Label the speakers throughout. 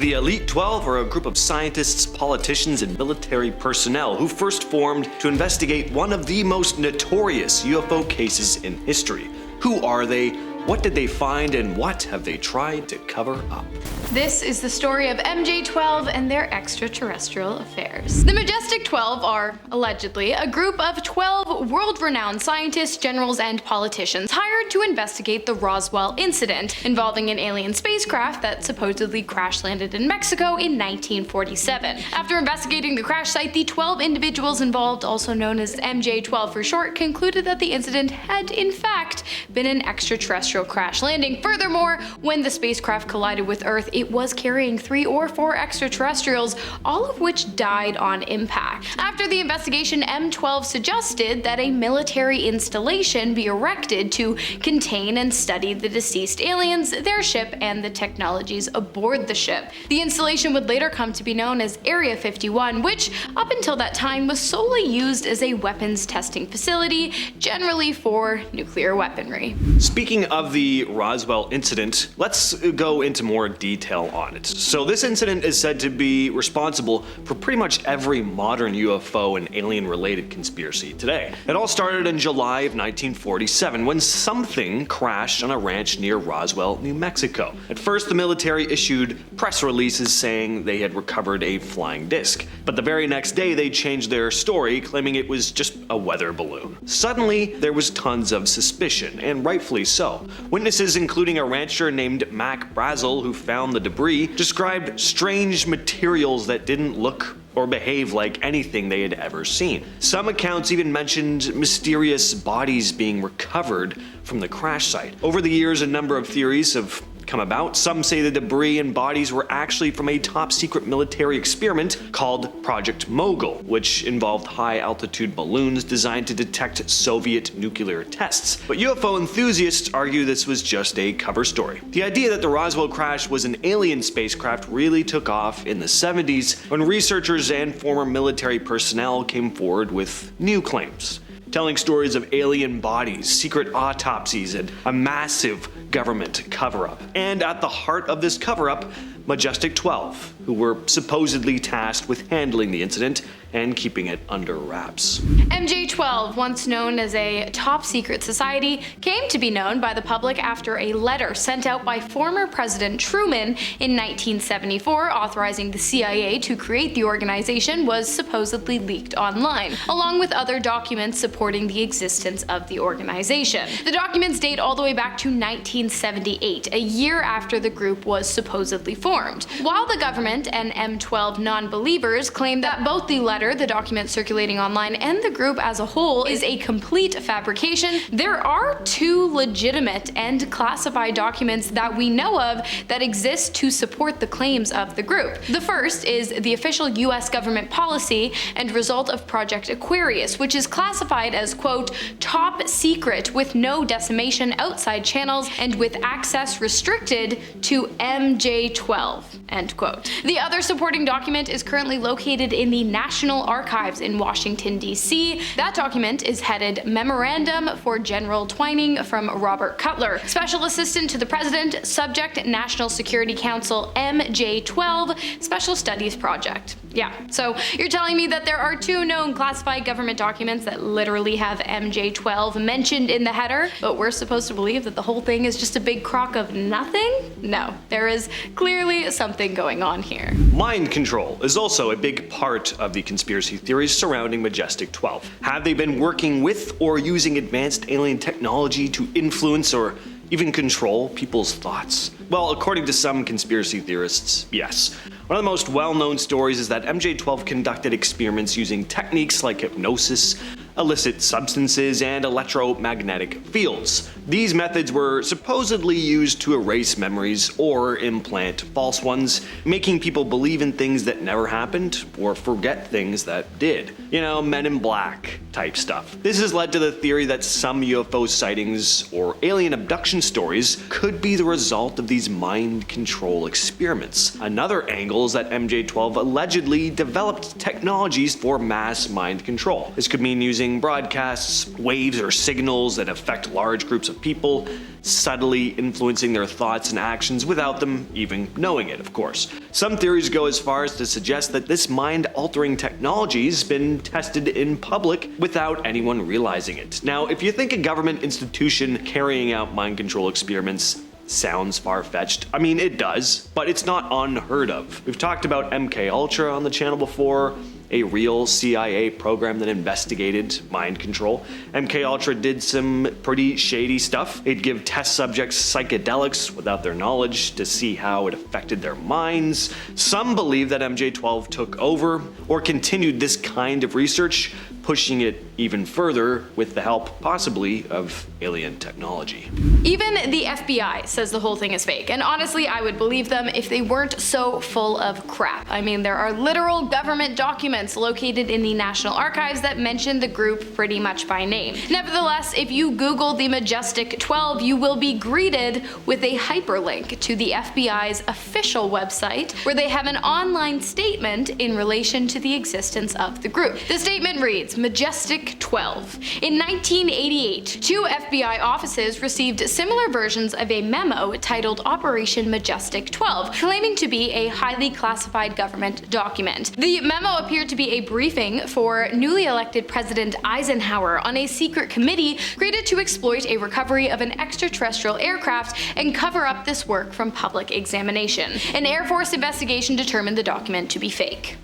Speaker 1: The Elite 12 are a group of scientists, politicians, and military personnel who first formed to investigate one of the most notorious UFO cases in history. Who are they? What did they find, and what have they tried to cover up?
Speaker 2: This is the story of MJ-12 and their extraterrestrial affairs. The Majestic 12 are, allegedly, a group of 12 world-renowned scientists, generals, and politicians hired to investigate the Roswell incident involving an alien spacecraft that supposedly crash-landed in Mexico in 1947. After investigating the crash site, the 12 individuals involved, also known as MJ-12 for short, concluded that the incident had, in fact, been an extraterrestrial crash landing. Furthermore, when the spacecraft collided with Earth, it was carrying 3 or 4 extraterrestrials, all of which died on impact. After the investigation, M12 suggested that a military installation be erected to contain and study the deceased aliens, their ship, and the technologies aboard the ship. The installation would later come to be known as Area 51, which up until that time was solely used as a weapons testing facility, generally for nuclear weaponry.
Speaker 1: Speaking of the Roswell incident, let's go into more detail on it. So this incident is said to be responsible for pretty much every modern UFO and alien-related conspiracy today. It all started in July of 1947 when something crashed on a ranch near Roswell, New Mexico. At first, the military issued press releases saying they had recovered a flying disc, but the very next day they changed their story, claiming it was just a weather balloon. Suddenly, there was tons of suspicion, and rightfully so. Witnesses, including a rancher named Mac Brazel, who found the debris, described strange materials that didn't look or behave like anything they had ever seen. Some accounts even mentioned mysterious bodies being recovered from the crash site. Over the years, a number of theories have come about. Some say the debris and bodies were actually from a top-secret military experiment called Project Mogul, which involved high-altitude balloons designed to detect Soviet nuclear tests. But UFO enthusiasts argue this was just a cover story. The idea that the Roswell crash was an alien spacecraft really took off in the 70s when researchers and former military personnel came forward with new claims, telling stories of alien bodies, secret autopsies, and a massive government cover-up. And at the heart of this cover-up, Majestic 12, who were supposedly tasked with handling the incident and keeping it under wraps.
Speaker 2: MJ-12, once known as a top-secret society, came to be known by the public after a letter sent out by former President Truman in 1974 authorizing the CIA to create the organization was supposedly leaked online, along with other documents supporting the existence of the organization. The documents date all the way back to 1978, a year after the group was supposedly formed. While the government and M12 non-believers claim that both the letter, the document circulating online, and the group as a whole is a complete fabrication, there are 2 legitimate and classified documents that we know of that exist to support the claims of the group. The first is the official US government policy and result of Project Aquarius, which is classified as, quote, top secret with no decimation outside channels and with access restricted to MJ-12, end quote. The other supporting document is currently located in the National Archives in Washington, D.C. That document is headed Memorandum for General Twining from Robert Cutler, Special Assistant to the President, Subject National Security Council MJ-12 Special Studies Project. Yeah, so you're telling me that there are 2 known classified government documents that literally have MJ-12 mentioned in the header, but we're supposed to believe that the whole thing is just a big crock of nothing? No, there is clearly something going on here.
Speaker 1: Mind control is also a big part of the conspiracy theories surrounding Majestic 12. Have they been working with or using advanced alien technology to influence or even control people's thoughts? Well, according to some conspiracy theorists, yes. One of the most well-known stories is that MJ-12 conducted experiments using techniques like hypnosis, illicit substances, and electromagnetic fields. These methods were supposedly used to erase memories or implant false ones, making people believe in things that never happened or forget things that did. You know, Men in Black type stuff. This has led to the theory that some UFO sightings or alien abduction stories could be the result of these these mind control experiments. Another angle is that MJ-12 allegedly developed technologies for mass mind control. This could mean using broadcasts, waves, or signals that affect large groups of people, subtly influencing their thoughts and actions without them even knowing it, of course. Some theories go as far as to suggest that this mind-altering technology has been tested in public without anyone realizing it. Now, if you think a government institution carrying out mind control experiments sounds far-fetched, I mean, it does, but it's not unheard of. We've talked about MK-Ultra on the channel before, a real CIA program that investigated mind control. MK-Ultra did some pretty shady stuff. It'd give test subjects psychedelics without their knowledge to see how it affected their minds. Some believe that MJ-12 took over or continued this kind of research, pushing it even further with the help, possibly, of alien technology.
Speaker 2: Even the FBI says the whole thing is fake, and honestly, I would believe them if they weren't so full of crap. I mean, there are literal government documents located in the National Archives that mention the group pretty much by name. Nevertheless, if you Google the Majestic 12, you will be greeted with a hyperlink to the FBI's official website, where they have an online statement in relation to the existence of the group. The statement reads, Majestic 12. In 1988, 2 FBI offices received similar versions of a memo titled Operation Majestic 12, claiming to be a highly classified government document. The memo appeared to be a briefing for newly elected President Eisenhower on a secret committee created to exploit a recovery of an extraterrestrial aircraft and cover up this work from public examination. An Air Force investigation determined the document to be fake.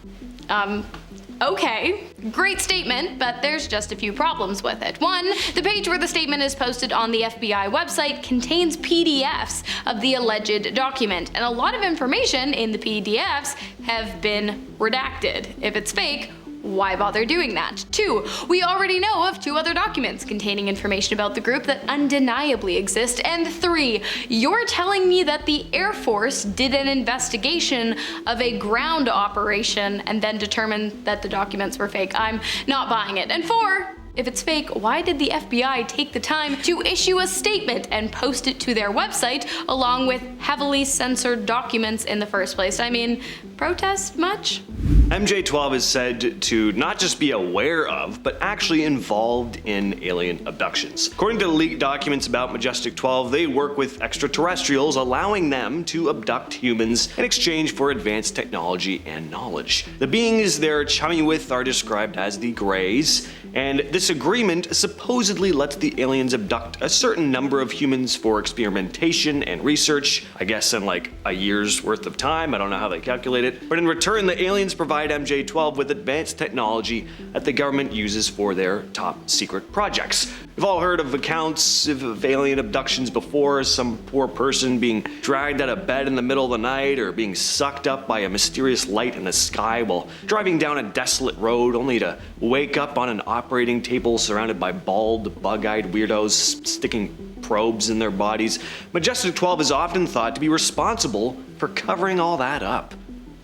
Speaker 2: Okay, great statement, but there's just a few problems with it. One, the page where the statement is posted on the FBI website contains PDFs of the alleged document, and a lot of information in the PDFs have been redacted. If it's fake, why bother doing that? 2, we already know of 2 other documents containing information about the group that undeniably exist. And 3, you're telling me that the Air Force did an investigation of a ground operation and then determined that the documents were fake. I'm not buying it. And 4, if it's fake, why did the FBI take the time to issue a statement and post it to their website along with heavily censored documents in the first place? I mean, protest much?
Speaker 1: MJ-12 is said to not just be aware of, but actually involved in alien abductions. According to leaked documents about Majestic 12, they work with extraterrestrials, allowing them to abduct humans in exchange for advanced technology and knowledge. The beings they're chummy with are described as the Greys, and this agreement supposedly lets the aliens abduct a certain number of humans for experimentation and research, I guess in like a year's worth of time. I don't know how they calculate it. But in return, the aliens provide MJ-12 with advanced technology that the government uses for their top secret projects. We've all heard of accounts of alien abductions before, some poor person being dragged out of bed in the middle of the night or being sucked up by a mysterious light in the sky while driving down a desolate road only to wake up on an operating table surrounded by bald, bug-eyed weirdos sticking probes in their bodies. Majestic 12 is often thought to be responsible for covering all that up,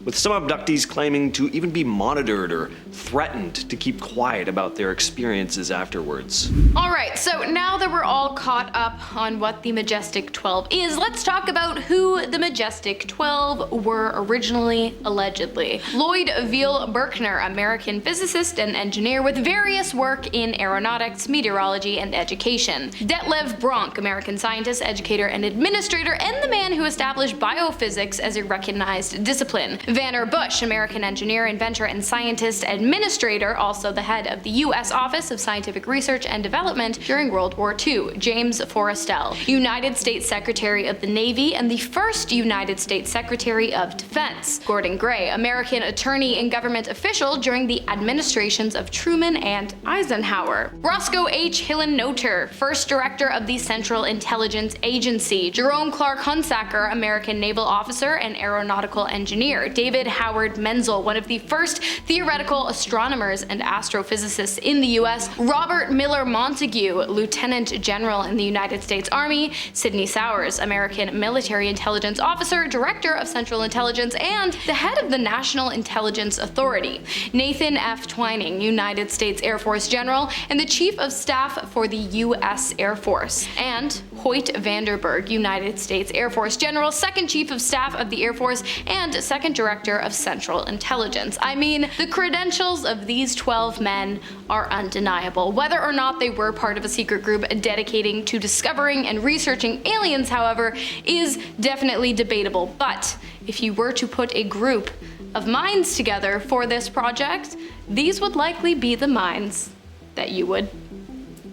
Speaker 1: with some abductees claiming to even be monitored or threatened to keep quiet about their experiences afterwards.
Speaker 2: Alright, so now that we're all caught up on what the Majestic 12 is, let's talk about who the Majestic 12 were originally, allegedly. Lloyd Veal Berkner, American physicist and engineer with various work in aeronautics, meteorology, and education. Detlev Bronk, American scientist, educator, and administrator, and the man who established biophysics as a recognized discipline. Vanner Bush, American engineer, inventor, and scientist administrator, also the head of the U.S. Office of Scientific Research and Development during World War II. James Forrestal, United States Secretary of the Navy and the first United States Secretary of Defense. Gordon Gray, American attorney and government official during the administrations of Truman and Eisenhower. Roscoe H. Hillen-Noter, first director of the Central Intelligence Agency. Jerome Clark Hunsaker, American naval officer and aeronautical engineer. David Howard Menzel, one of the first theoretical astronomers and astrophysicists in the US, Robert Miller Montague, Lieutenant General in the United States Army, Sidney Sowers, American military intelligence officer, Director of Central Intelligence, and the head of the National Intelligence Authority, Nathan F. Twining, United States Air Force General and the Chief of Staff for the U.S. Air Force, and Hoyt Vanderberg, United States Air Force General, Second Chief of Staff of the Air Force, and Second Director of Central Intelligence. I mean, the credentials of these 12 men are undeniable. Whether or not they were part of a secret group dedicating to discovering and researching aliens, however, is definitely debatable. But if you were to put a group of minds together for this project, these would likely be the minds that you would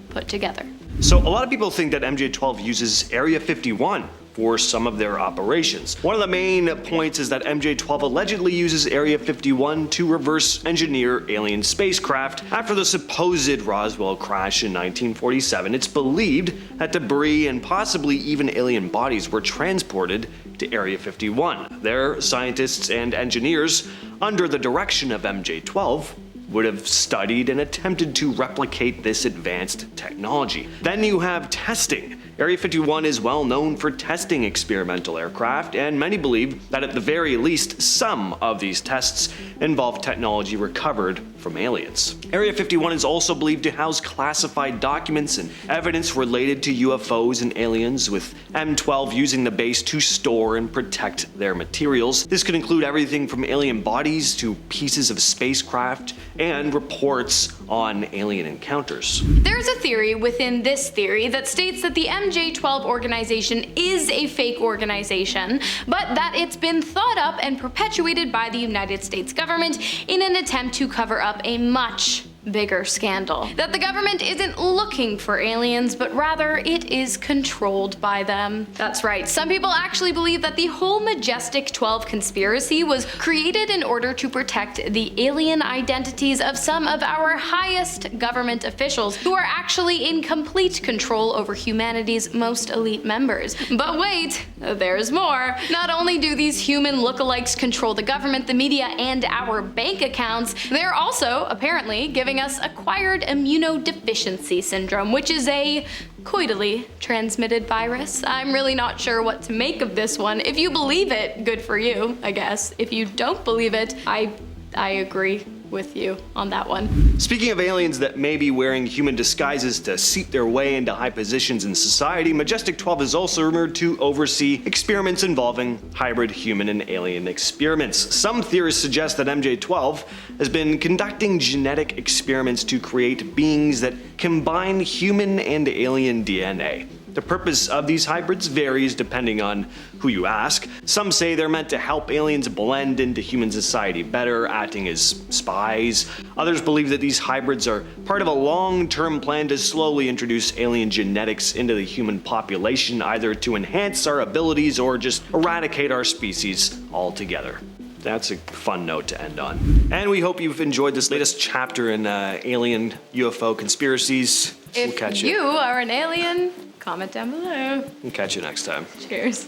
Speaker 2: put together.
Speaker 1: So a lot of people think that MJ-12 uses Area 51 for some of their operations. One of the main points is that MJ-12 allegedly uses Area 51 to reverse engineer alien spacecraft after the supposed Roswell crash in 1947. It's believed that debris and possibly even alien bodies were transported to Area 51. There, scientists and engineers, under the direction of MJ-12, would have studied and attempted to replicate this advanced technology. Then you have testing. Area 51 is well known for testing experimental aircraft, and many believe that at the very least some of these tests involve technology recovered from aliens. Area 51 is also believed to house classified documents and evidence related to UFOs and aliens, with M12 using the base to store and protect their materials. This could include everything from alien bodies to pieces of spacecraft and reports on alien encounters.
Speaker 2: There's a theory within this theory that states that the MJ-12 organization is a fake organization, but that it's been thought up and perpetuated by the United States government in an attempt to cover up a much bigger scandal. That the government isn't looking for aliens, but rather it is controlled by them. That's right, some people actually believe that the whole Majestic 12 conspiracy was created in order to protect the alien identities of some of our highest government officials who are actually in complete control over humanity's most elite members. But wait, there's more. Not only do these human lookalikes control the government, the media, and our bank accounts, they're also apparently giving us acquired immunodeficiency syndrome, which is a coitally transmitted virus. I'm really not sure what to make of this one. If you believe it, good for you, I guess. If you don't believe it, I agree with you on that one.
Speaker 1: Speaking of aliens that may be wearing human disguises to seep their way into high positions in society, Majestic 12 is also rumored to oversee experiments involving hybrid human and alien experiments. Some theorists suggest that MJ-12 has been conducting genetic experiments to create beings that combine human and alien DNA. The purpose of these hybrids varies depending on who you ask. Some say they're meant to help aliens blend into human society better, acting as spies. Others believe that these hybrids are part of a long-term plan to slowly introduce alien genetics into the human population, either to enhance our abilities or just eradicate our species altogether. That's a fun note to end on. And we hope you've enjoyed this latest chapter in alien UFO conspiracies.
Speaker 2: If you are an alien, comment down below.
Speaker 1: We'll catch you next time.
Speaker 2: Cheers.